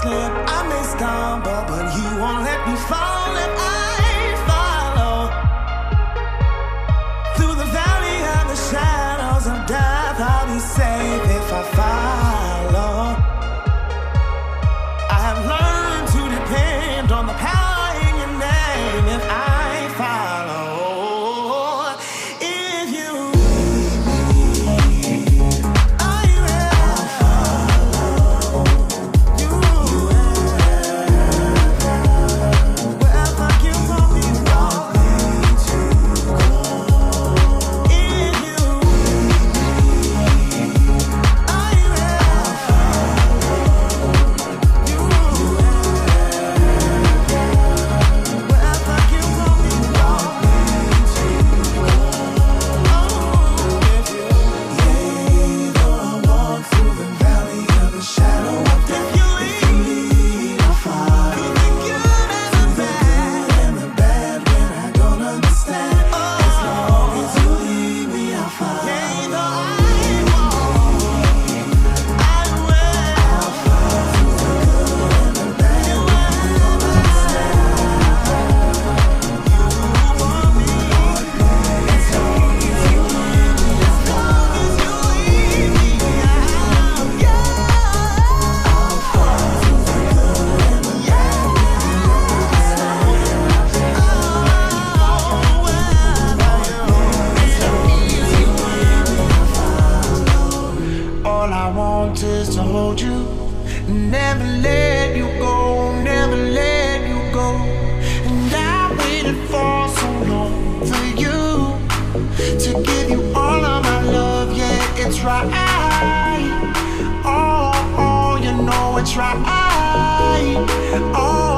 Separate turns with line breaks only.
slip, I may stumble, but you won't let me fall if I follow through the valley of the shadows of death. I'll be safe if I follow. I have learned to depend on the power in your name if I follow. If you to hold you, never let you go, never let you go. And I waited for so long for you to give you all of my love. Yeah, it's right. Oh, you know it's right. Oh.